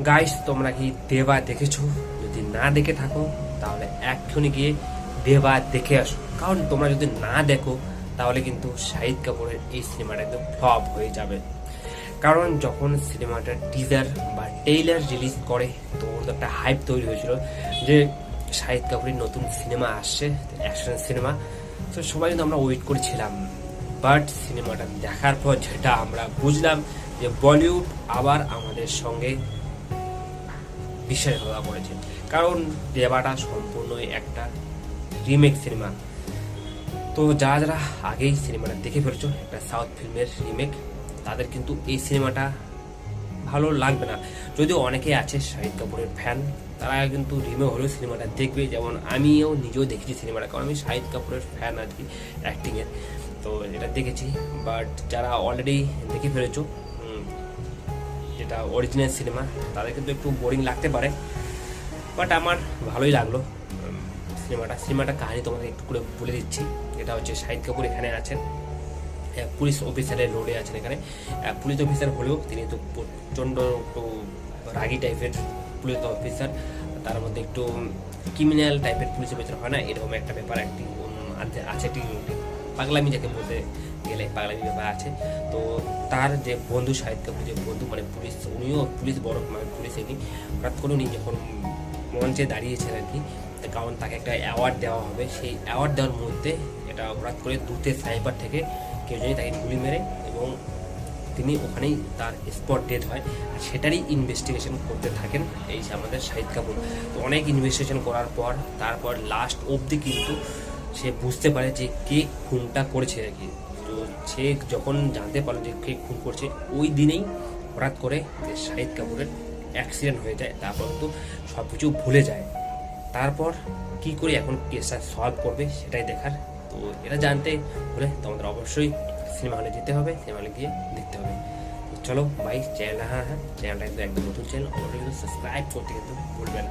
Guys, তোমরা কি দেবা দেখেছো? যদি না দেখে থাকো তাহলে এক্ষুনি গিয়ে দেবা দেখে আসো, কারণ তোমরা যদি না দেখো তাহলে কিন্তু শাহিদ কাপুরের এই সিনেমাটা একদম ফ্লপ হয়ে যাবে। কারণ যখন সিনেমাটার টিজার বা ট্রেইলার রিলিজ করে তো একটা হাইপ তৈরি হয়েছিল যে শাহিদ কাপুরের নতুন সিনেমা আসছে, অ্যাকশন সিনেমা। তো সবাই কিন্তু আমরা ওয়েট করেছিলাম, বাট সিনেমাটা দেখার পর যেটা আমরা বুঝলাম যে বলিউড আবার আমাদের সঙ্গে বিশ্বাসঘাতকতা করেছে। কারণ দেবাটা সম্পূর্ণই একটা রিমেক সিনেমা। তো যারা যারা আগেই সিনেমাটা দেখে ফেলেছো, একটা সাউথ ফিল্মের রিমেক, তাদের কিন্তু এই সিনেমাটা ভালো লাগবে না। যদিও অনেকেই আছে শাহিদ কাপুরের ফ্যান, তারা কিন্তু রিমেক হলেও সিনেমাটা দেখবে। যেমন আমিও নিজেও দেখেছি সিনেমাটা, কারণ আমি শাহিদ কাপুরের ফ্যান আর কি, অ্যাক্টিংয়ের। তো এটা দেখেছি। বাট যারা অলরেডি দেখে ফেলেছো যেটা অরিজিনাল সিনেমা, তাদের কিন্তু একটু বোরিং লাগতে পারে, বাট আমার ভালোই লাগলো সিনেমাটা কাহিনী তোমাদের একটু করে বলে দিচ্ছি। এটা হচ্ছে শাহিদ কাপুর এখানে আছেন, পুলিশ অফিসারের রোলে আছেন এখানে। পুলিশ অফিসার হলেও তিনি তো প্রচণ্ড একটু রাগি টাইপের পুলিশ অফিসার, তার মধ্যে একটু ক্রিমিনাল টাইপের পুলিশ অফিসার হয় না, এরকম একটা ব্যাপার একটি আছে, একটি পাগলামি যাকে বলতে গেলে পাগলামি ব্যাপার আছে। তো তার যে বন্ধু শাহিদ কাপুর, যে বন্ধু মানে পুলিশ, উনিও পুলিশ, বড় পুলিশ। এনি হঠাৎ করে উনি যখন মঞ্চে দাঁড়িয়েছেন আর কি, কারণ তাকে একটা অ্যাওয়ার্ড দেওয়া হবে, সেই অ্যাওয়ার্ড দেওয়ার মধ্যে এটা হঠাৎ করে দূতে স্নাইপার থেকে কেউ জানি তাকে গুলি মেরে, এবং তিনি ওখানেই তার স্পট ডেথ হয়। আর সেটারই ইনভেস্টিগেশন করতে থাকেন এই আমাদের শাহিদ কাপুর। তো অনেক ইনভেস্টিগেশন করার পর তারপর লাস্ট অবধি কিন্তু সে বুঝতে পারে যে কে খুনটা করেছে আর কি। তো সে যখন জানতে পারে যে কে খুন করছে, ওই দিনেই হঠাৎ করে যে শাহিদ কাপুরের অ্যাক্সিডেন্ট হয়ে যায়। তারপর তো সব কিছু ভুলে যায়। তারপর কি করে এখন কেসটা সলভ করবে সেটাই দেখার। তো এটা জানতে হলে তোমাদের অবশ্যই সিনেমা হলে যেতে হবে, সিনেমা হলে গিয়ে দেখতে হবে। চলো ভাই, চ্যানেলটা চ্যানেলটা কিন্তু একদম নতুন চ্যানেল, অবশ্যই কিন্তু সাবস্ক্রাইব করতে কিন্তু ভুলবেন না।